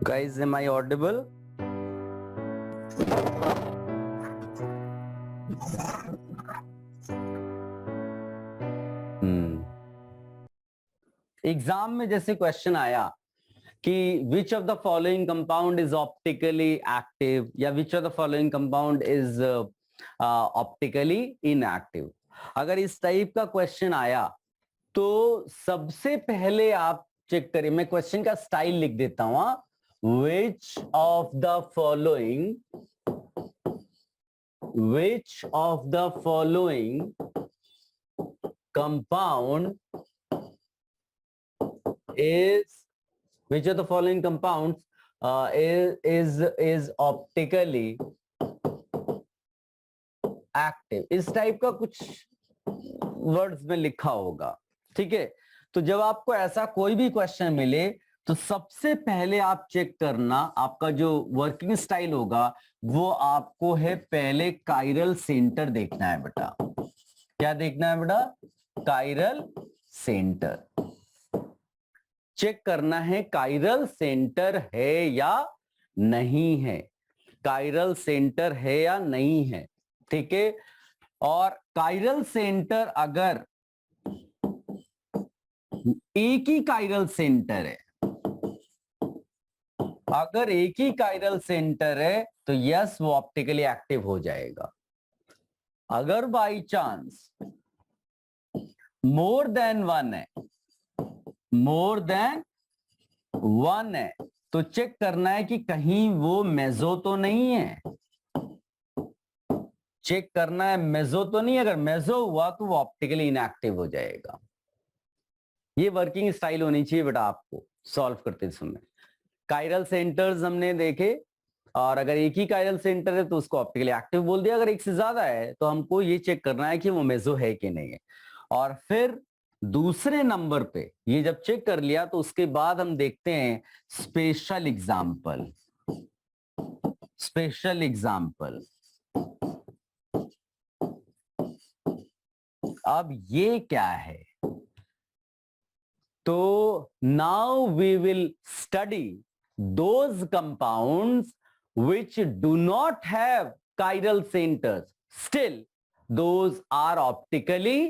Guys, am I audible? Exam में जैसे question आया कि which of the following compound is optically active या which of the following compound is optically inactive, अगर इस type का क्वेश्चन आया तो सबसे पहले आप चेक करिए। मैं क्वेश्चन का स्टाइल लिख देता हूं, विच of the following compound is which of the following compounds is optically active। इस टाइप का कुछ वर्ड्स में लिखा होगा, ठीक है। तो जब आपको ऐसा कोई भी क्वेश्चन मिले तो सबसे पहले आप चेक करना, आपका जो वर्किंग स्टाइल होगा वो आपको है पहले काइरल सेंटर देखना है बेटा। क्या देखना है बेटा? काइरल सेंटर चेक करना है, काइरल सेंटर है या नहीं है, काइरल सेंटर है या नहीं है, ठीक है। और काइरल सेंटर अगर एक ही काइरल सेंटर है, अगर एक ही काइरल सेंटर है तो यस वो ऑप्टिकली एक्टिव हो जाएगा। अगर by chance more than one है, मोर देन वन है तो चेक करना है कि कहीं वो मेजो तो नहीं है, चेक करना है मेजो तो नहीं। अगर मेजो हुआ तो वो ऑप्टिकली इनएक्टिव हो जाएगा। ये वर्किंग स्टाइल होनी चाहिए बेटा आपको सॉल्व करते समय। काइरल सेंटर्स हमने देखे और अगर एक ही काइरल सेंटर है तो उसको ऑप्टिकली एक्टिव बोल दिया। अगर एक से ज्यादा है तो हमको ये चेक करना है कि वो मेजो है कि नहीं है। और फिर दूसरे नंबर पे ये जब चेक कर लिया तो उसके बाद हम देखते हैं स्पेशल एग्जाम्पल। स्पेशल एग्जाम्पल, अब ये क्या है? तो now we will study those compounds which do not have chiral centers, still those are optically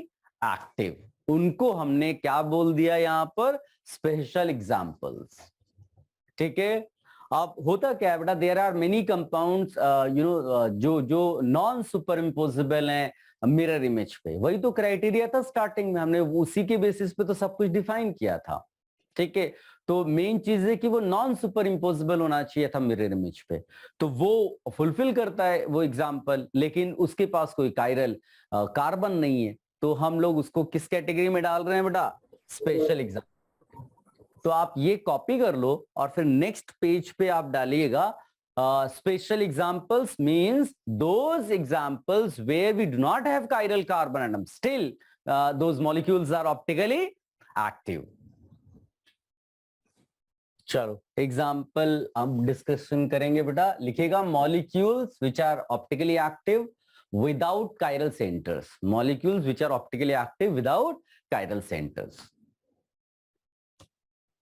active। उनको हमने क्या बोल दिया यहां पर? स्पेशल एग्जाम्पल्स, ठीक है। अब होता क्या है बेटा, देयर आर मेनी कंपाउंड्स जो नॉन सुपर इम्पोजेबल हैं मिरर इमेज पे। वही तो क्राइटेरिया था स्टार्टिंग में, हमने उसी के बेसिस पे तो सब कुछ डिफाइन किया था, ठीक है। तो मेन चीज है कि वो नॉन सुपर इम्पोजेबल होना चाहिए था मिरर इमेज पे, तो वो फुलफिल करता है वो एग्जाम्पल, लेकिन उसके पास कोई काइरल कार्बन नहीं है तो हम लोग उसको किस कैटेगरी में डाल रहे हैं बेटा? Special example. तो आप ये कॉपी कर लो और फिर नेक्स्ट पेज पे आप डालिएगा special examples means those examples where we do not have chiral carbon atom, still those molecules are optically active. चलो एग्जाम्पल हम डिस्कशन करेंगे बेटा। लिखेगा molecules which are optically active without chiral centres, molecules which are optically active without chiral centres.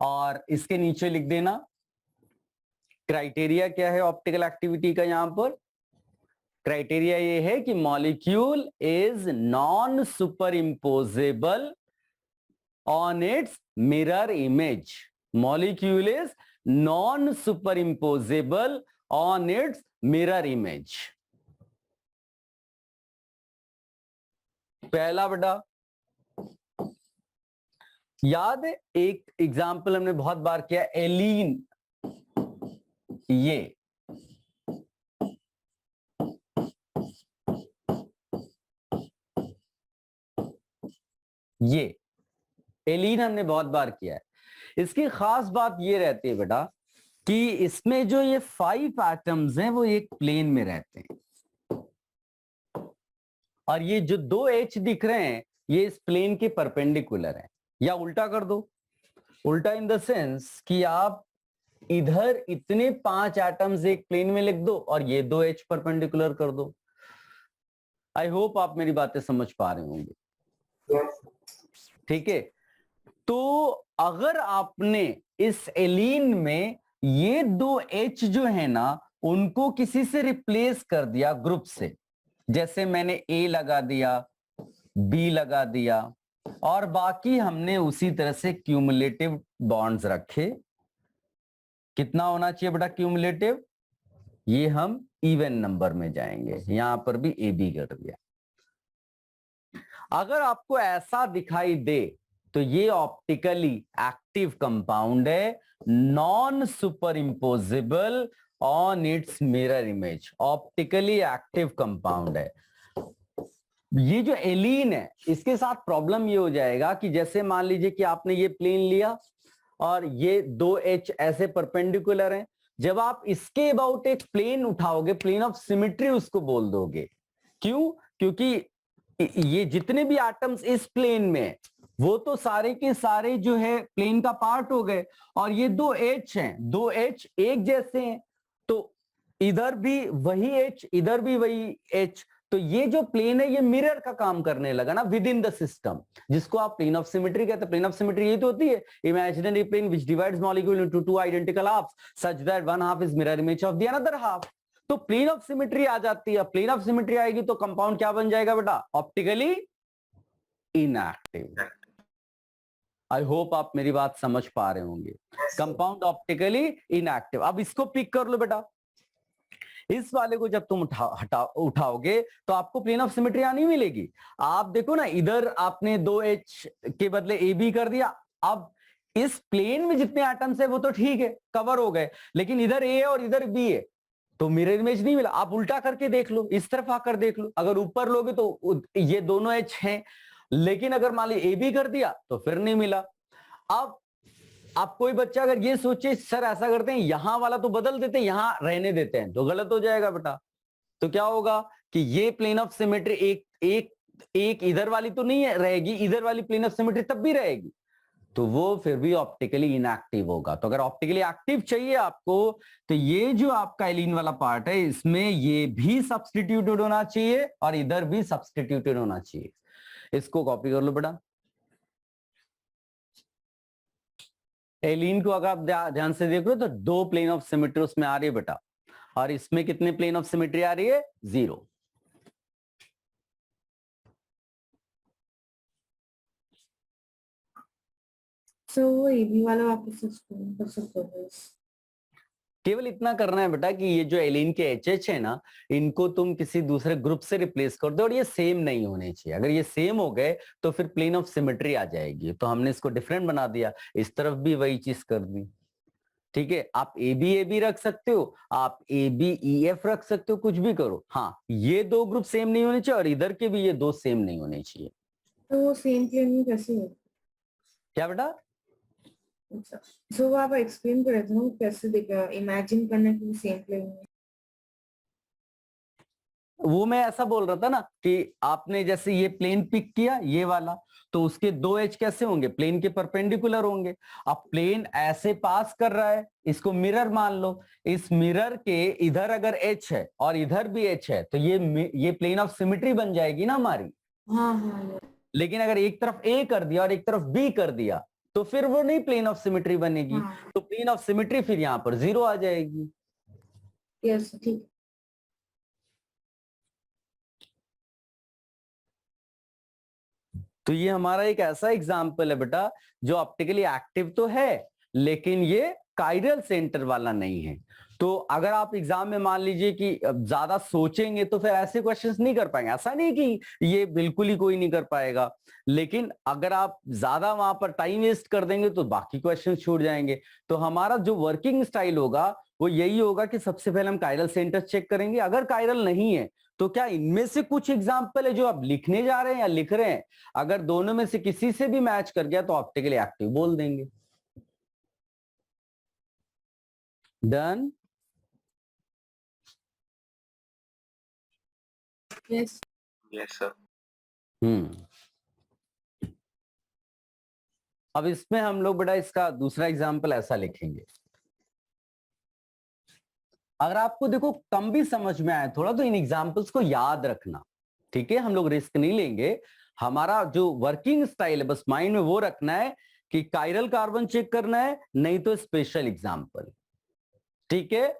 और इसके नीचे लिख देना क्राइटेरिया क्या है ऑप्टिकल एक्टिविटी का। यहां पर क्राइटेरिया ये है कि molecule is non super imposable on it's mirror image, molecule is non super imposable on it's mirror image. पहला बेटा याद है, एक एग्जाम्पल हमने बहुत बार किया, एलीन। ये एलीन हमने बहुत बार किया है। इसकी खास बात ये रहती है बेटा कि इसमें जो ये 5 एटम्स हैं वो एक प्लेन में रहते हैं और ये जो 2 H दिख रहे हैं ये इस प्लेन के परपेंडिकुलर है। या उल्टा कर दो, उल्टा इन द सेंस कि आप इधर इतने 5 एटम्स एक प्लेन में लिख दो और ये 2 H परपेंडिकुलर कर दो। आई होप आप मेरी बातें समझ पा रहे होंगे, ठीक है। तो अगर आपने इस एलीन में ये दो H जो है ना उनको किसी से रिप्लेस कर दिया ग्रुप से, जैसे मैंने A लगा दिया, B लगा दिया और बाकी हमने उसी तरह से क्यूमुलेटिव बॉन्ड्स रखे। कितना होना चाहिए बेटा क्यूमुलेटिव? ये हम इवन नंबर में जाएंगे, यहां पर भी ए बी कर दिया। अगर आपको ऐसा दिखाई दे तो ये ऑप्टिकली एक्टिव कंपाउंड है, non super imposable on it's mirror image, optically active compound है। ये जो एलीन है इसके साथ प्रॉब्लम ये हो जाएगा कि जैसे मान लीजिए कि आपने ये प्लेन लिया और ये दो एच ऐसे परपेंडिकुलर हैं, जब आप इसके अबाउट एक प्लेन उठाओगे, प्लेन ऑफ सिमेट्री उसको बोल दोगे। क्यों? क्योंकि ये जितने भी एटम्स इस प्लेन में वो तो सारे के सारे जो है प्लेन का पार्ट हो गए, और ये दो एच हैं, दो एच एक जैसे हैं, तो इधर भी वही एच इधर भी वही एच, तो ये जो प्लेन है ये मिरर का काम करने लगा ना विद इन द सिस्टम, जिसको आप प्लेन ऑफ सिमेट्री कहते हैं। प्लेन ऑफ सिमेट्री ये तो होती है imaginary plane which divides molecule into two identical halfs such that one half is mirror image of the another half. तो प्लेन ऑफ सिमेट्री आ जाती है। प्लेन ऑफ सिमेट्री आएगी तो कंपाउंड क्या बन जाएगा बेटा? Optically inactive. आई होप आप मेरी बात समझ पा रहे होंगे। Compound optically inactive. अब इसको पिक कर लो बेटा। इस वाले को जब तुम उठाओगे तो आपको प्लेन ऑफ सिमेट्री नहीं मिलेगी। आप देखो ना, इधर आपने दो एच के बदले ए बी कर दिया। अब इस प्लेन में जितने एटम्स है वो तो ठीक है, कवर हो गए, लेकिन इधर ए है और इधर बी है तो मिरर इमेज नहीं मिला। आप उल्टा करके देख लो, इस तरफ आकर देख लो। अगर ऊपर लोगे तो ये दोनों एच हैं, लेकिन अगर मान ली ए बी कर दिया तो फिर नहीं मिला। अब आप कोई बच्चा अगर ये सोचे सर ऐसा करते हैं यहां वाला तो बदल देते हैं, यहां रहने देते हैं, तो गलत हो जाएगा बेटा। तो क्या होगा कि ये प्लेन ऑफ सिमेट्री एक इधर वाली तो नहीं है रहेगी, इधर वाली प्लेन ऑफ सिमेट्री तब भी रहेगी, तो वो फिर भी ऑप्टिकली इनएक्टिव होगा। तो अगर ऑप्टिकली एक्टिव चाहिए आपको तो ये जो आपका एलीन वाला पार्ट है इसमें ये भी सब्स्टिट्यूटेड होना चाहिए और इधर भी सब्स्टिट्यूटेड होना चाहिए। इसको कॉपी कर लो बेटा। एलीन को अगर आप ध्यान से देख लो तो दो प्लेन ऑफ सिमेट्री उसमें आ रही है बेटा, और इसमें कितने प्लेन ऑफ सिमेट्री आ रही है? 0। वो एबी वाला वापस एक्सप्लेन कर सकते हो? केवल इतना करना है बेटा कि ये जो एलीन के एच है ना, इनको तुम किसी दूसरे ग्रुप से रिप्लेस कर दो और ये सेम नहीं होने चाहिए। अगर ये सेम हो गए तो फिर प्लेन ऑफ सिमेट्री आ जाएगी, तो हमने इसको डिफरेंट बना दिया। इस तरफ भी वही चीज कर दी। ठीक है, आप ए बी रख सकते हो, आप ए बी ई एफ रख सकते हो, कुछ भी करो। हाँ, ये दो ग्रुप सेम नहीं होने चाहिए और इधर के भी ये दो सेम नहीं होने चाहिए। तो वो सेम प्लेन में कैसे है? क्या बेटा? अच्छा, सो आप एक्सप्लेन कर रहे थे ना कैसे देखा, इमेजिन करना कि सेम प्लेन में। वो मैं ऐसा बोल रहा था ना कि आपने जैसे ये प्लेन पिक किया ये वाला, तो उसके दो एज कैसे होंगे? प्लेन के परपेंडिकुलर होंगे। अब प्लेन ऐसे पास कर रहा है, इसको मिरर मान लो। इस मिरर के इधर अगर एच है और इधर भी एच है तो ये प्लेन ऑफ सिमेट्री बन जाएगी ना हमारी। हाँ हाँ। लेकिन अगर एक तरफ ए कर दिया और एक तरफ बी कर दिया तो फिर वो नहीं प्लेन ऑफ सिमेट्री बनेगी। हाँ। तो प्लेन ऑफ सिमेट्री फिर यहाँ पर 0 आ जाएगी। यस, ठीक। तो ये हमारा एक ऐसा एग्जाम्पल है बेटा जो ऑप्टिकली एक्टिव तो है लेकिन ये काइरल सेंटर वाला नहीं है। तो अगर आप एग्जाम में मान लीजिए कि ज्यादा सोचेंगे तो फिर ऐसे क्वेश्चंस नहीं कर पाएंगे। ऐसा नहीं कि ये बिल्कुल ही कोई नहीं कर पाएगा, लेकिन अगर आप ज्यादा वहां पर टाइम वेस्ट कर देंगे तो बाकी क्वेश्चन छूट जाएंगे। तो हमारा जो वर्किंग स्टाइल होगा वो यही होगा कि सबसे पहले हम काइरल सेंटर चेक करेंगे। अगर काइरल नहीं है तो क्या इनमें से कुछ एग्जाम्पल है जो आप लिखने जा रहे हैं या लिख रहे हैं, अगर दोनों में से किसी से भी मैच कर गया तो ऑप्टिकली एक्टिव बोल देंगे। डन? Yes yes sir. अब इसमें हम लोग बेटा इसका दूसरा एग्जाम्पल ऐसा लिखेंगे। अगर आपको देखो कम भी समझ में आए थोड़ा तो इन एग्जाम्पल्स को याद रखना। ठीक है, हम लोग रिस्क नहीं लेंगे। हमारा जो वर्किंग स्टाइल है बस माइंड में वो रखना है कि काइरल कार्बन चेक करना है, नहीं तो स्पेशल एग्जाम्पल। ठीक है।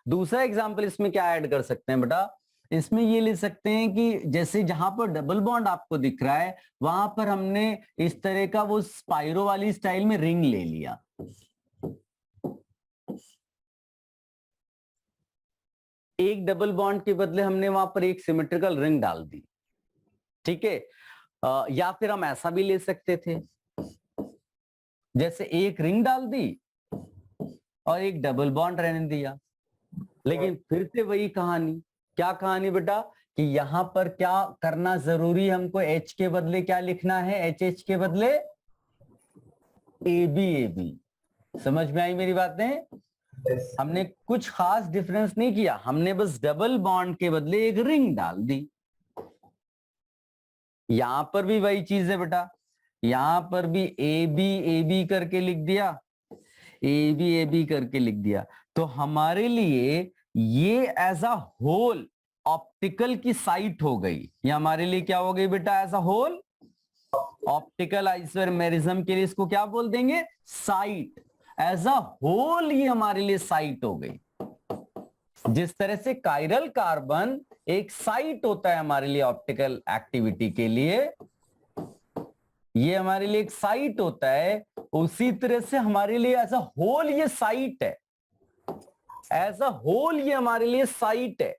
दूसरा एग्जाम्पल इसमें क्या ऐड कर सकते हैं बेटा, इसमें ये ले सकते हैं कि जैसे जहां पर डबल बॉन्ड आपको दिख रहा है वहां पर हमने इस तरह का वो स्पाइरो वाली स्टाइल में रिंग ले लिया। एक डबल बॉन्ड के बदले हमने वहां पर एक सिमेट्रिकल रिंग डाल दी, ठीक है। या फिर हम ऐसा भी ले सकते थे, जैसे एक रिंग डाल दी और एक डबल बॉन्ड रहने दिया। लेकिन फिर से वही कहानी, क्या कहानी बेटा, कि यहां पर क्या करना जरूरी है, हमको H के बदले क्या लिखना है, HH के बदले AB। समझ में आई मेरी बातें? हमने कुछ खास डिफरेंस नहीं किया, हमने बस डबल बॉन्ड के बदले एक रिंग डाल दी। यहां पर भी वही चीज है बेटा, यहां पर भी AB करके लिख दिया, AB करके लिख दिया। तो हमारे लिए ये एज अ होल ऑप्टिकल की साइट हो गई। ये हमारे लिए क्या हो गई बेटा, as a whole optical isomerism के लिए इसको क्या बोल देंगे, साइट। एज अ होल ये हमारे लिए साइट हो गई। जिस तरह से कायरल कार्बन एक साइट होता है हमारे लिए ऑप्टिकल एक्टिविटी के लिए, ये हमारे लिए एक साइट होता है, उसी तरह से हमारे लिए एज अ होल ये साइट है। एज अ होल ये हमारे लिए साइट है,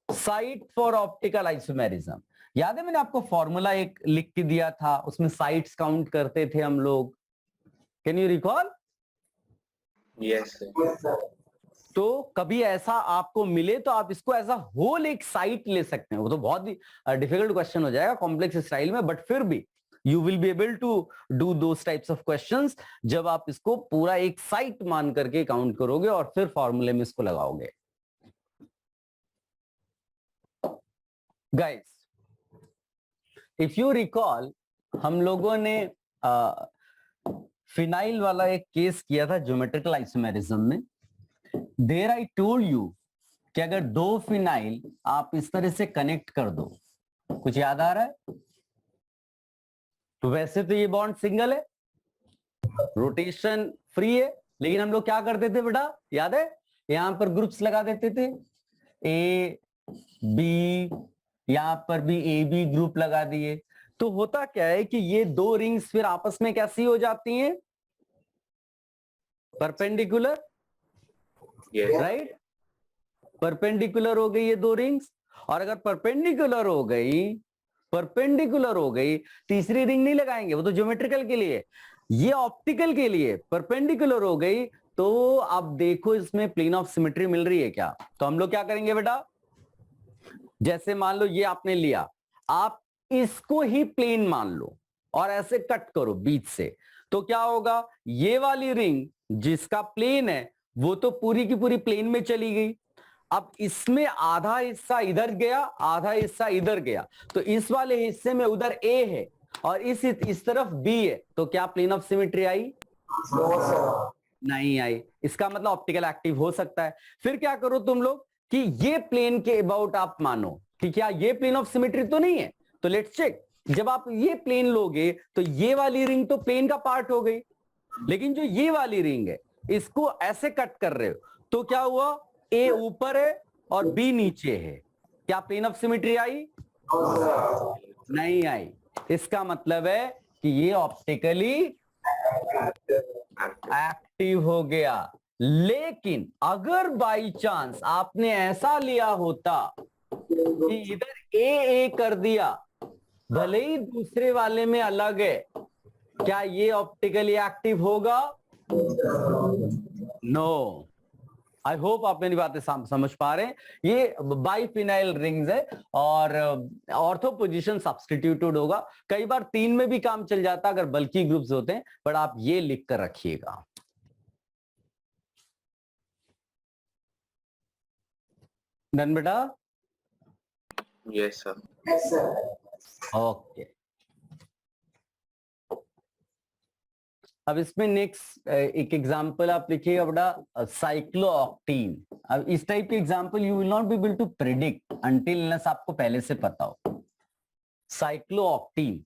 साइट फॉर ऑप्टिकल आइसोमेरिज्म। याद है मैंने आपको फॉर्मूला एक लिख के दिया था, उसमें साइट्स काउंट करते थे हम लोग, कैन यू रिकॉल? यस तो कभी ऐसा आपको मिले तो आप इसको एज अ होल एक साइट ले सकते हैं। वो तो बहुत ही डिफिकल्ट क्वेश्चन हो जाएगा कॉम्प्लेक्स स्टाइल में, बट फिर भी you will be able to do those types of questions जब आप इसको पूरा एक साइट मान करके काउंट करोगे और फिर फॉर्मूले में इसको लगाओगे। गाइस, इफ यू रिकॉल, हम लोगों ने फिनाइल वाला एक केस किया था ज्योमेट्रिकल आइसोमेरिज्म में। देयर आई टोल्ड यू कि अगर दो फिनाइल आप इस तरह से कनेक्ट कर दो, कुछ याद आ रहा है? तो वैसे तो ये बॉन्ड सिंगल है, रोटेशन फ्री है, लेकिन हम लोग क्या करते थे बेटा, याद है? यहां पर ग्रुप्स लगा देते थे, ए बी, यहां पर भी ए बी ग्रुप लगा दिए। तो होता क्या है कि ये दो रिंग्स फिर आपस में कैसी हो जाती हैं, परपेंडिकुलर, राइट? परपेंडिकुलर हो गई ये दो रिंग्स। और अगर परपेंडिकुलर हो गई तीसरी रिंग नहीं लगाएंगे, वो तो ज्योमेट्रिकल के लिए। ये ऑप्टिकल के लिए परपेंडिकुलर हो गई तो अब देखो इसमें प्लेन ऑफ सिमेट्री मिल रही है क्या। तो हम लोग क्या करेंगे बेटा, जैसे मान लो ये आपने लिया, आप इसको ही प्लेन मान लो और ऐसे कट करो बीच से, तो क्या होगा, ये वाली रिंग जिसका प्लेन है वो तो पूरी की पूरी प्लेन में चली गई। अब इसमें आधा हिस्सा इधर गया, आधा हिस्सा इधर गया, तो इस वाले हिस्से में उधर ए है और इस तरफ बी है, तो क्या प्लेन ऑफ सिमेट्री आई? नहीं आई। इसका मतलब ऑप्टिकल एक्टिव हो सकता है। फिर क्या करो तुम लोग कि ये प्लेन के अबाउट आप मानो कि क्या ये प्लेन ऑफ सिमेट्री तो नहीं है, तो लेट्स चेक। जब आप ये प्लेन लोगे तो ये वाली रिंग तो प्लेन का पार्ट हो गई, लेकिन जो ये वाली रिंग है इसको ऐसे कट कर रहे हो, तो क्या हुआ, ए ऊपर है और बी नीचे है, क्या प्लेन ऑफ सिमेट्री आई? नहीं आई। इसका मतलब है कि ये ऑप्टिकली एक्टिव हो गया। लेकिन अगर बाई चांस आपने ऐसा लिया होता कि इधर ए कर दिया, भले ही दूसरे वाले में अलग है, क्या ये ऑप्टिकली एक्टिव होगा? नो। आई होप आप मेरी बातें समझ पा रहे हैं। ये बाइफिनाइल रिंग्स है और ऑर्थो पोजीशन सब्स्टिट्यूटेड होगा। कई बार 3 में भी काम चल जाता अगर बल्कि ग्रुप्स होते हैं, पर आप ये लिख कर रखिएगा। डन बेटा? Yes sir okay. अब इसमें नेक्स्ट एक एग्जांपल आप लिखिएगा बेटा, साइक्लोऑक्टीन। अब इस टाइप के example you will not be able to predict until unless आपको पहले से पता हो। साइक्लोऑक्टीन,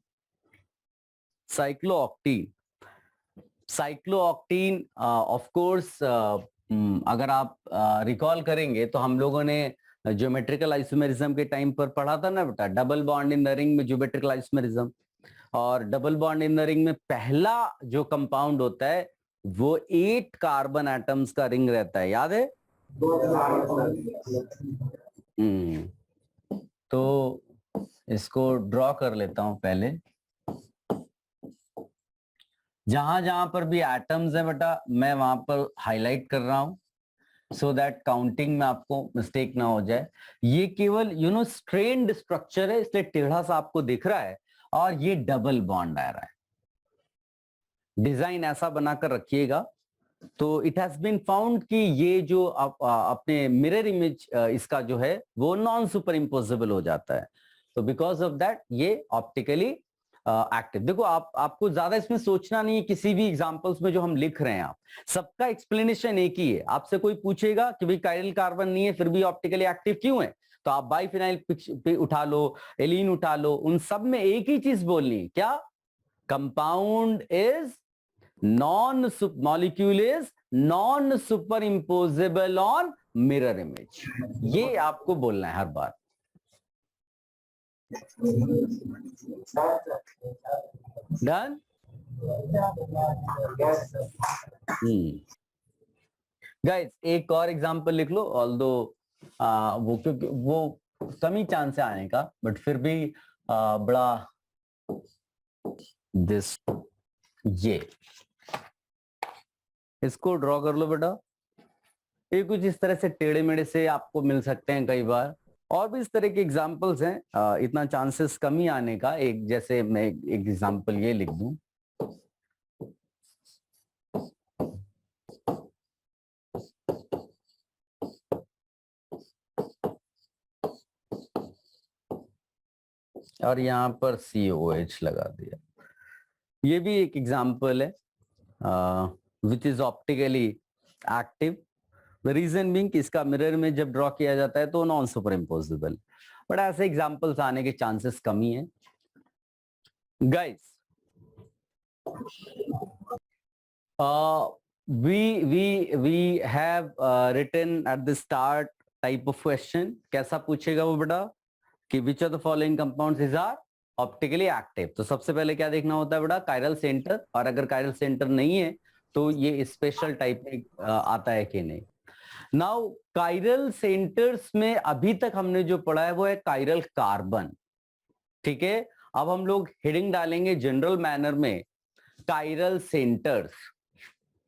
साइक्लोऑक्टीन, साइक्लोऑक्टीन ऑफ कोर्स अगर आप रिकॉल करेंगे तो हम लोगों ने ज्योमेट्रिकल आइसोमेरिज्म के टाइम पर पढ़ा था ना बेटा, double bond in the ring में ज्योमेट्रिकल आइसोमेरिज्म, और double bond in the ring में पहला जो कंपाउंड होता है वो 8 कार्बन एटम्स का रिंग रहता है, याद है? तो इसको ड्रॉ कर लेता हूं पहले। जहां जहां पर भी एटम्स है बेटा मैं वहां पर हाईलाइट कर रहा हूं, सो दैट काउंटिंग में आपको मिस्टेक ना हो जाए। ये केवल स्ट्रेन्ड स्ट्रक्चर है इसलिए टेढ़ा सा आपको दिख रहा है, और ये डबल बॉन्ड आ रहा है। डिजाइन ऐसा बनाकर रखिएगा। तो इट हैज बीन फाउंड कि ये जो अपने मिरर इमेज इसका जो है वो नॉन सुपर इम्पोजेबल हो जाता है। तो बिकॉज ऑफ दैट ये ऑप्टिकली एक्टिव। देखो आपको ज्यादा इसमें सोचना नहीं है, किसी भी एग्जांपल्स में जो हम लिख रहे हैं आप सबका एक्सप्लेनेशन एक ही है। आपसे कोई पूछेगा कि भाई कायरल कार्बन नहीं है फिर भी ऑप्टिकली एक्टिव क्यों है, तो आप बाइफिनाइल उठा लो, एलीन उठा लो, उन सब में एक ही चीज बोलनी है, क्या? Compound is molecule is non superimposable on mirror image। ये आपको बोलना है हर बार। डन? गाइस एक और एग्जांपल लिख लो, ऑल्दो वो क्योंकि वो कम ही चांस है आने का, बट फिर भी बड़ा दिस, ये इसको ड्रॉ कर लो बेटा। ये कुछ इस तरह से टेढ़े मेढ़े से आपको मिल सकते हैं कई बार, और भी इस तरह के एग्जांपल्स हैं। इतना चांसेस कम ही आने का। एक जैसे मैं एक एग्जांपल ये लिख दूं, और यहां पर COH लगा दिया। ये भी एक एग्जांपल है which is optically active. The reason being कि इसका मिरर में जब ड्रॉ किया जाता है तो नॉन सुपर इम्पोजिबल, बट ऐसे एग्जांपल्स आने के चांसेस कम ही है। Guys we have written at the start type of question। कैसा पूछेगा वो बेटा कि which of the following compounds are optically active. तो सबसे पहले क्या देखना होता है बेटा? कायरल सेंटर, और अगर कायरल सेंटर नहीं है तो ये स्पेशल टाइप में आता है कि नहीं। नाउ कायरल सेंटर्स में अभी तक हमने जो पढ़ा है वो है कायरल कार्बन, ठीक है। अब हम लोग हेडिंग डालेंगे जनरल मैनर में कायरल सेंटर्स,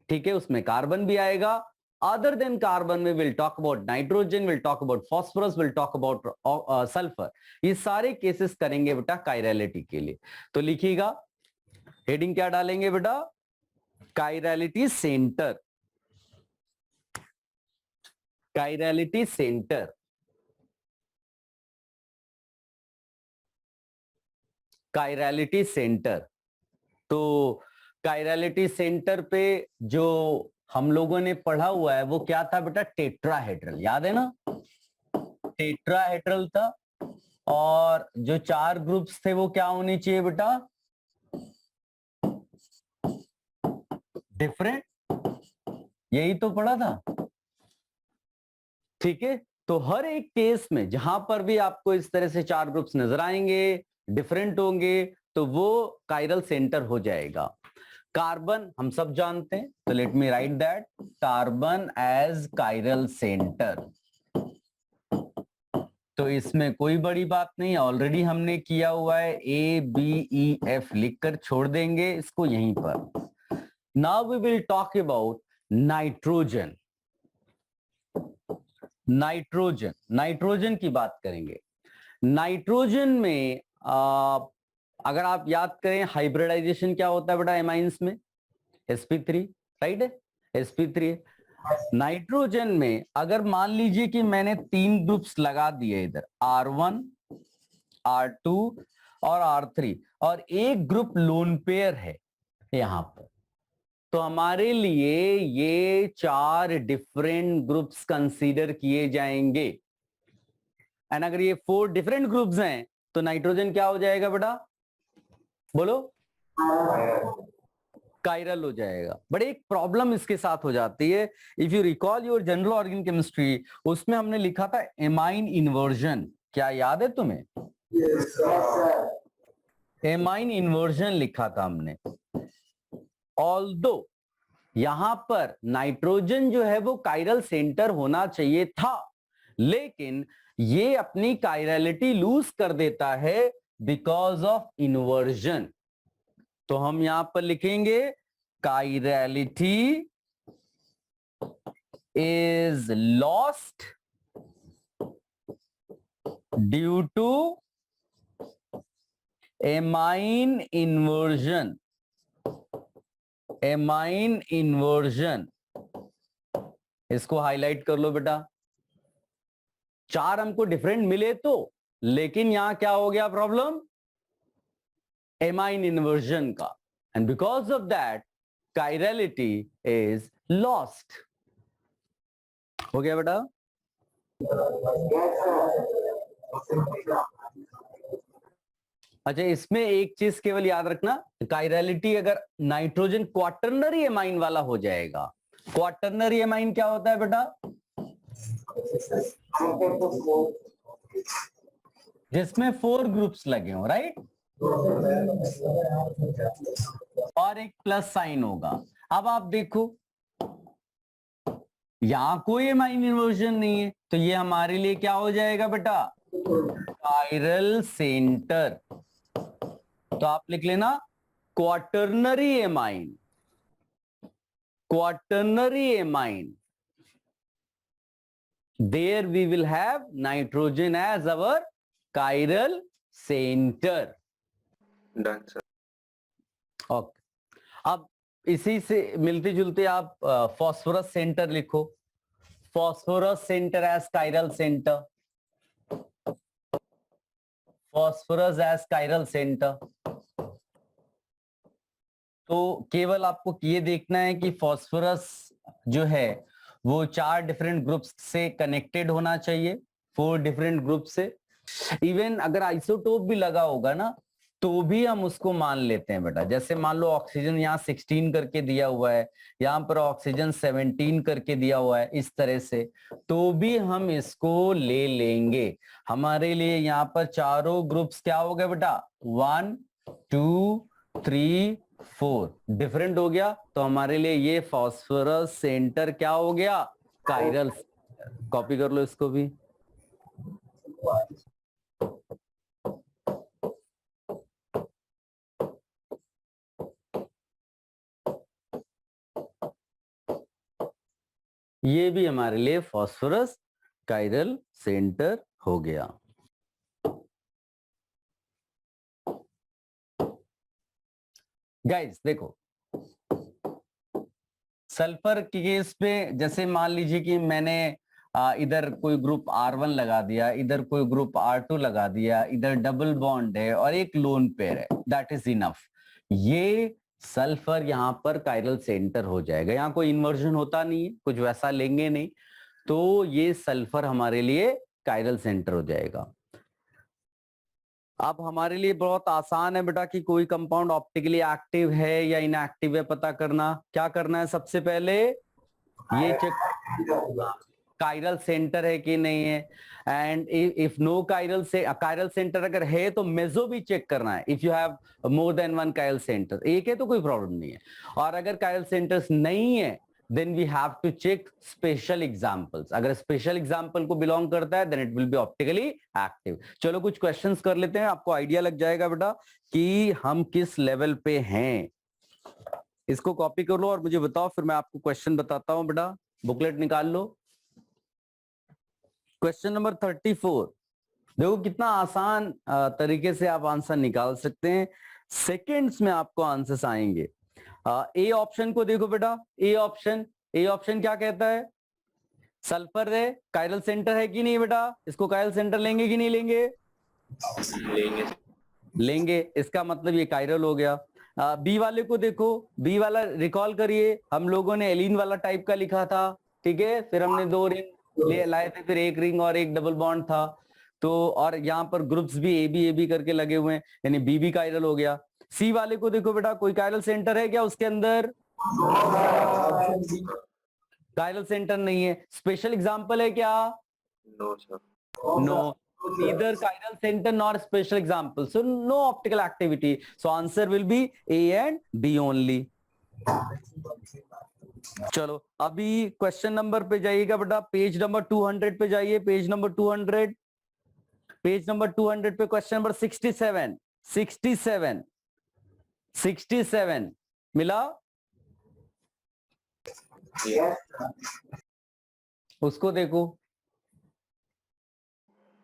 ठीक है। उसमें कार्बन भी आएगा। अदर देन कार्बन में will talk about nitrogen, will talk about phosphorus, will talk about sulphur. ये सारे केसेस करेंगे बेटा कायरलिटी के लिए। तो लिखिएगा हेडिंग क्या डालेंगे बेटा? Chirality centre, chirality centre, chirality centre. तो कायरलिटी सेंटर पे जो हम लोगों ने पढ़ा हुआ है वो क्या था बेटा? टेट्राहेड्रल, याद है ना? टेट्राहेड्रल था, और जो 4 ग्रुप्स थे वो क्या होने चाहिए बेटा? डिफरेंट, यही तो पढ़ा था, ठीक है। तो हर एक केस में जहां पर भी आपको इस तरह से 4 ग्रुप्स नजर आएंगे, डिफरेंट होंगे, तो वो कायरल सेंटर हो जाएगा। कार्बन हम सब जानते हैं, तो let me write that carbon as chiral centre. तो इसमें कोई बड़ी बात नहीं, ऑलरेडी हमने किया हुआ है। ABEF लिखकर छोड़ देंगे इसको यहीं पर। Now we will talk about nitrogen. Nitrogen, nitrogen की बात करेंगे। नाइट्रोजन में अगर आप याद करें हाइब्रिडाइजेशन क्या होता है बेटा एमाइंस में? sp3, राइट है? sp3। नाइट्रोजन में अगर मान लीजिए कि मैंने 3 ग्रुप्स लगा दिए इधर, R1, R2 और R3, और एक ग्रुप लोन पेयर है यहां पर, तो हमारे लिए ये 4 डिफरेंट ग्रुप्स कंसीडर किए जाएंगे। एंड अगर ये 4 डिफरेंट ग्रुप्स हैं तो नाइट्रोजन क्या हो जाएगा बेटा? बोलो। कायरल हो जाएगा। बट एक प्रॉब्लम इसके साथ हो जाती है, if you recall your general organic chemistry, उसमें हमने लिखा था एमाइन इन्वर्जन, क्या याद है तुम्हें? एमाइन इन्वर्जन लिखा था हमने। ऑल्दो यहां पर नाइट्रोजन जो है वो कायरल सेंटर होना चाहिए था, लेकिन ये अपनी कायरलिटी लूज कर देता है बिकॉज ऑफ इन्वर्जन। तो हम यहां पर लिखेंगे chirality is lost due to amine inversion. Amine inversion, इसको हाईलाइट कर लो बेटा। 4 हमको डिफरेंट मिले तो, लेकिन यहां क्या हो गया प्रॉब्लम? एमाइन इन्वर्जन का, and because of that chirality is lost. हो गया बेटा? अच्छा, इसमें एक चीज केवल याद रखना, कायरलिटी अगर नाइट्रोजन क्वाटर्नरी एमाइन वाला हो जाएगा। क्वाटर्नरी एमाइन क्या होता है बेटा? जिसमें 4 ग्रुप्स लगे हो, राइट, और एक प्लस साइन होगा। अब आप देखो यहां कोई एमाइन इन्वर्जन नहीं है, तो ये हमारे लिए क्या हो जाएगा बेटा? Chiral centre. तो आप लिख लेना quaternary amine. Quaternary amine, there we will have nitrogen as our chiral center. Done, sir. Okay. अब इसी से मिलते जुलते आप फॉस्फोरस सेंटर लिखो। Phosphorus centre as chiral centre. Phosphorus as chiral centre. तो केवल आपको ये देखना है कि फॉस्फोरस जो है वो 4 डिफरेंट ग्रुप्स से कनेक्टेड होना चाहिए, 4 डिफरेंट ग्रुप से। इवन अगर आइसोटोप भी लगा होगा ना, तो भी हम उसको मान लेते हैं बेटा। जैसे मान लो ऑक्सीजन यहाँ 16 करके दिया हुआ है, यहाँ पर ऑक्सीजन 17 करके दिया हुआ है, इस तरह से, तो भी हम इसको ले लेंगे। हमारे लिए यहाँ पर चारों ग्रुप्स क्या हो गए बेटा? 1 2 3 4 डिफरेंट हो गया, तो हमारे लिए ये फॉस्फोरस सेंटर क्या हो गया? कायरल। कॉपी कर लो इसको भी। ये भी हमारे लिए फॉस्फोरस कायरल सेंटर हो गया। गाइस देखो, सल्फर के केस पे जैसे मान लीजिए कि मैंने इधर कोई ग्रुप R1 लगा दिया, इधर कोई ग्रुप R2 लगा दिया, इधर डबल बॉन्ड है और एक लोन पेयर है, दैट इज इनफ। ये सल्फर यहाँ पर कायरल सेंटर हो जाएगा। यहाँ कोई इन्वर्जन होता नहीं है, कुछ वैसा लेंगे नहीं, तो ये सल्फर हमारे लिए कायरल सेंटर हो जाएगा। अब हमारे लिए बहुत आसान है बेटा कि कोई कंपाउंड ऑप्टिकली एक्टिव है या इनएक्टिव है पता करना। क्या करना है? सबसे पहले ये चेक कायरल सेंटर है कि नहीं है, and if no chiral centre अगर है तो मेजो भी चेक करना है। If you have more than 1 chiral centre, एक है तो कोई प्रॉब्लम नहीं है, और अगर कायरल सेंटर्स नहीं है then we have to check special examples. अगर स्पेशल एग्जाम्पल को बिलोंग करता है then it will be optically active. चलो कुछ क्वेश्चंस कर लेते हैं, आपको आइडिया लग जाएगा बेटा कि हम किस लेवल पे हैं। इसको कॉपी कर लो और मुझे बताओ, फिर मैं आपको क्वेश्चन बताता हूं बेटा। बुकलेट निकाल लो। Question number 34। देखो कितना आसान तरीके से आप आंसर निकाल सकते हैं। सेकेंड्स में आपको आंसर्स आएंगे। ए ऑप्शन को देखो बेटा। ए ऑप्शन क्या कहता है? सल्फर है, कायरल सेंटर है कि नहीं बेटा? इसको कायरल सेंटर लेंगे कि नहीं लेंगे? लेंगे। इसका मतलब ये कायरल हो गया। बी वाले को देखो। बी वाला रिकॉल करिए, हम लोगों ने एलिन वाला टाइप का लिखा था, ठीक है, फिर हमने 2 रिंग ले लाए थे, फिर 1 रिंग और 1 डबल बॉन्ड था। तो और यहाँ पर ग्रुप्स भी ए बी करके लगे हुए हैं, यानी बी भी कायरल हो गया। सी वाले को देखो बेटा, कोई कायरल सेंटर है क्या उसके अंदर? कायरल सेंटर नहीं है। स्पेशल एग्जांपल है क्या? No sir. No, neither chiral center nor special example, so no optical activity, so answer will be A and B only. चलो अभी क्वेश्चन नंबर पे जाइएगा बेटा, पेज नंबर 200 पे जाइए, पेज नंबर 200, पेज नंबर 200 पे क्वेश्चन नंबर 67 67 67 मिला? उसको देखो।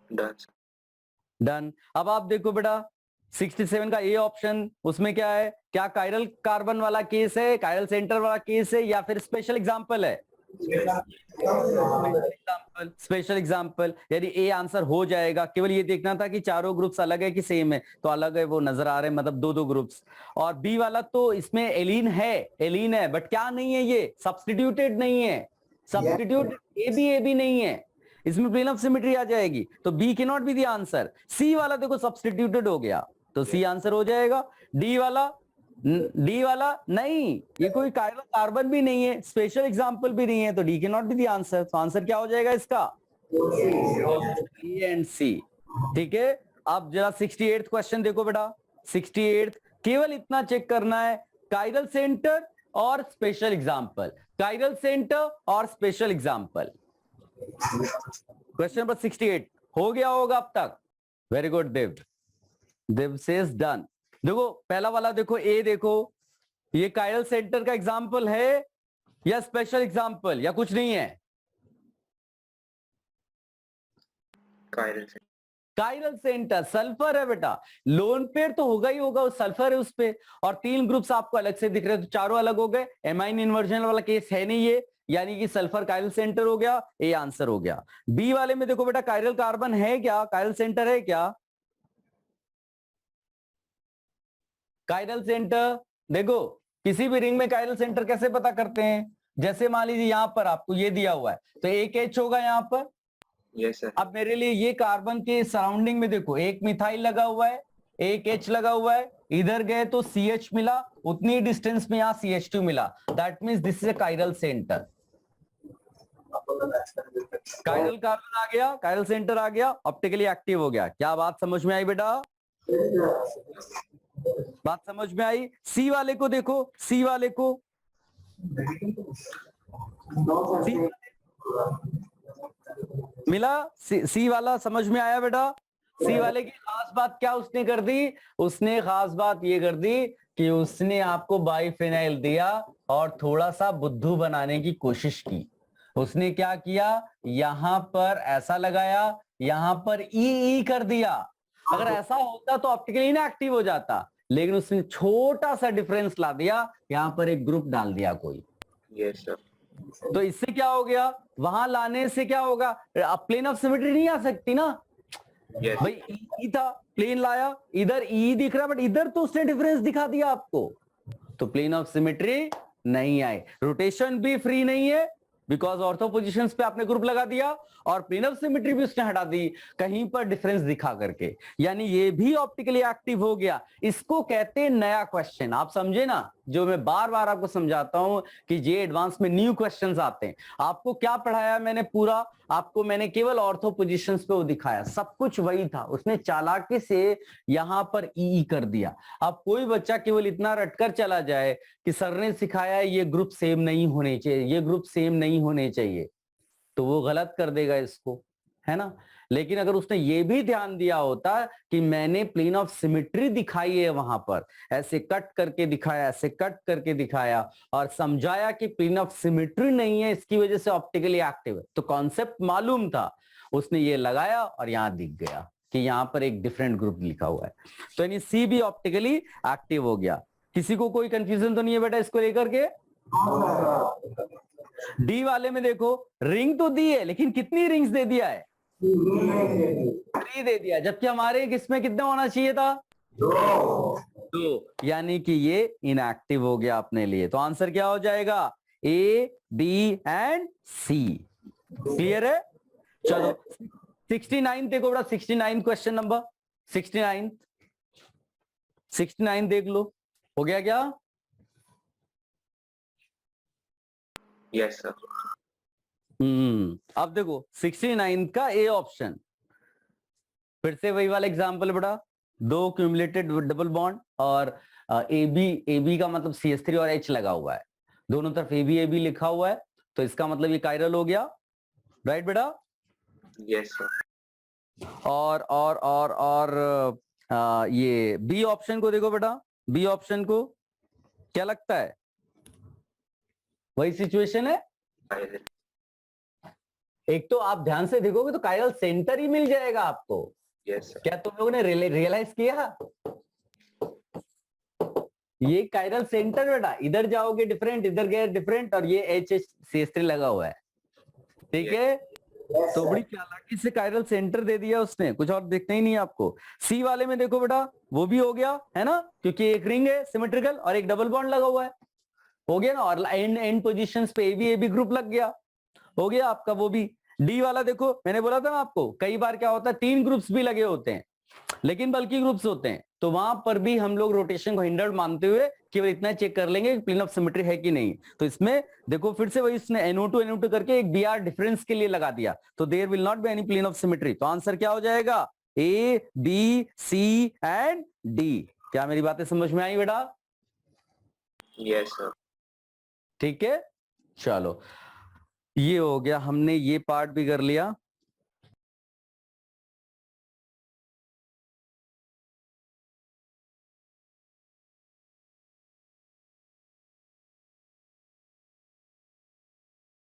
Done sir. डन। अब आप देखो बेटा 67 का ए ऑप्शन, उसमें क्या है? क्या कायरल कार्बन वाला केस है, कायरल सेंटर वाला केस है, या फिर स्पेशल एग्जांपल है? स्पेशल एग्जांपल, यानी ए आंसर हो जाएगा। केवल ये देखना था कि चारों ग्रुप्स अलग है कि सेम है, तो अलग है वो नजर आ रहे हैं, मतलब दो दो ग्रुप्स। और बी वाला तो इसमें एलीन है, बट क्या नहीं है, ये सब्स्टिट्यूटेड नहीं है, सब्स्टिट्यूट ए बी नहीं है, इसमें प्लेन ऑफ सिमेट्री आ जाएगी, तो B can not be the answer. C वाला देखो सब्स्टिट्यूटेड हो गया, तो सी आंसर हो जाएगा। डी वाला नहीं, ये कोई कायरल कार्बन भी नहीं है, स्पेशल एग्जांपल भी नहीं है, तो D can not be the answer. तो आंसर क्या हो जाएगा इसका? ए एंड सी। ठीक है, अब जरा 68th क्वेश्चन देखो बेटा। 68th, केवल इतना चेक करना है, कायरल सेंटर और स्पेशल एग्जांपल, कायरल सेंटर और स्पेशल एग्जांपल। क्वेश्चन नंबर 68 हो गया होगा अब तक? वेरी गुड देव सेज डन। देखो पहला वाला देखो, ए देखो, ये कायरल सेंटर का एग्जांपल है या स्पेशल एग्जांपल, या कुछ नहीं है? Chiral centre. Chiral centre sulphur है बेटा, लोन पेयर तो होगा ही होगा, वो सल्फर है उस पे, और तीन ग्रुप्स आपको अलग से दिख रहे हैं, तो चारों अलग हो गए। एमाइन इन्वर्जन वाला केस है नहीं ये, यानी कि सल्फर कायरल सेंटर हो गया, ए आंसर हो गया। बी वाले में देखो बेटा, कायरल कार्बन है क्या, कायरल सेंटर है क्या? कायरल सेंटर देखो, किसी भी रिंग में कायरल सेंटर कैसे पता करते हैं? जैसे मान लीजिए यहां पर आपको ये दिया हुआ है, तो एक एच होगा यहां पर। Yes sir. अब मेरे लिए ये कार्बन के सराउंडिंग में देखो, एक मिथाइल लगा हुआ है, एक एच लगा हुआ है, इधर गए तो CH मिला, उतनी डिस्टेंस में यहाँ CH2 मिला, that means this is a chiral centre. Chiral carbon आ गया, कायरल सेंटर आ गया, ऑप्टिकली एक्टिव हो गया। क्या बात समझ में आई बेटा? बात समझ में आई? सी वाले को देखो, सी वाले को, मिला? सी वाला समझ में आया बेटा? सी वाले की खास बात क्या उसने कर दी? उसने खास बात ये कर दी कि उसने आपको बाइफेनाइल दिया और थोड़ा सा बुद्धू बनाने की कोशिश की। उसने क्या किया, यहां पर ऐसा लगाया, यहां पर ई कर दिया। अगर ऐसा होता तो ऑप्टिकली इनएक्टिव हो जाता, लेकिन उसने छोटा सा डिफरेंस ला दिया, यहां पर एक ग्रुप डाल दिया कोई। Yes sir. तो इससे क्या हो गया, वहां लाने से क्या होगा, अब प्लेन ऑफ सिमेट्री नहीं आ सकती ना। यस भाई ई था, प्लेन लाया, इधर ई दिख रहा, बट इधर तो उसने डिफरेंस दिखा दिया आपको, तो प्लेन ऑफ सिमेट्री नहीं आए। रोटेशन भी फ्री नहीं है, बिकॉज ऑर्थो पोजिशंस पे आपने ग्रुप लगा दिया, और प्लेन ऑफ सिमेट्री भी उसने हटा दी कहीं पर डिफरेंस दिखा करके, यानी ये भी ऑप्टिकली एक्टिव हो गया। इसको कहते हैं नया क्वेश्चन। आप समझे ना, जो मैं बार बार आपको समझाता हूं कि जे एडवांस में न्यू क्वेश्चंस आते हैं। आपको क्या पढ़ाया मैंने पूरा, आपको मैंने केवल ऑर्थो पोजीशंस पे वो दिखाया, सब कुछ वही था, उसने चालाकी से यहां पर ई कर दिया। अब कोई बच्चा केवल इतना रटकर चला जाए कि सर ने सिखाया ये ग्रुप सेम नहीं होने चाहिए, ये ग्रुप सेम नहीं होने चाहिए, तो वो गलत कर देगा इसको, है ना। लेकिन अगर उसने ये भी ध्यान दिया होता कि मैंने प्लेन ऑफ सिमेट्री दिखाई है, वहां पर ऐसे कट करके दिखाया, ऐसे कट करके दिखाया, और समझाया कि प्लेन ऑफ सिमेट्री नहीं है, इसकी वजह से ऑप्टिकली एक्टिव है, तो कॉन्सेप्ट मालूम था, उसने ये लगाया और यहां दिख गया कि यहां पर एक डिफरेंट ग्रुप लिखा हुआ है, तो यानी सी भी ऑप्टिकली एक्टिव हो गया। किसी को कोई कंफ्यूजन तो नहीं है बेटा इसको लेकर के? डी वाले में देखो, रिंग तो दी है, लेकिन कितनी रिंग्स दे दिया है? 3 दे दिया, जबकि हमारे इसमें कितना होना चाहिए था? 2, यानी कि ये इनएक्टिव हो गया अपने लिए। तो आंसर क्या हो जाएगा? ए, बी एंड सी। क्लियर है? चलो 69 देखो बेटा, 69 क्वेश्चन नंबर 69। 69 देख लो, हो गया क्या? Yes, sir. अब देखो 69 का ए ऑप्शन, फिर से वही वाला एग्जांपल बेटा, दो क्यूमुलेटेड डबल बॉन्ड और ए बी का मतलब CH3 और H लगा हुआ है, दोनों तरफ ए बी लिखा हुआ है, तो इसका मतलब ये कायरल हो गया, राइट बेटा? Yes, sir. और ये बी ऑप्शन को देखो बेटा, बी ऑप्शन को क्या लगता है? वही सिचुएशन है। Chiral. एक तो आप ध्यान से देखोगे तो कायरल सेंटर ही मिल जाएगा आपको। Yes, sir. क्या तुम लोगों ने रियलाइज किया? ये कायरल सेंटर बेटा, इधर जाओगे डिफरेंट, इधर गए डिफरेंट, और ये HCH3 लगा हुआ है, ठीक है? तो बड़ी चालाकी से कायरल सेंटर दे दिया उसने, कुछ और देखना ही नहीं है आपको। सी वाले में देखो बेटा, वो भी हो गया है ना, क्योंकि एक रिंग है सिमेट्रिकल और एक डबल बॉन्ड लगा हुआ है, हो गया ना, और एंड पोजीशंस पे ए बी ग्रुप लग गया, हो गया आपका वो भी। डी वाला देखो, मैंने बोला था ना आपको, कई बार क्या होता है 3 ग्रुप्स भी लगे होते हैं लेकिन बल्कि ग्रुप्स होते हैं, तो वहां पर भी हम लोग रोटेशन को हिंडर्ड मानते हुए केवल इतना चेक कर लेंगे कि प्लेन ऑफ सिमेट्री है कि नहीं। तो इसमें देखो फिर से वही उसने NO2 करके एक BR डिफरेंस के लिए लगा दिया, तो there will not be any plane of symmetry. तो आंसर क्या हो जाएगा? A, B, C and D। क्या मेरी बातें समझ में आई बेटा? Yes, sir. ठीक है, चलो ये हो गया, हमने ये पार्ट भी कर लिया।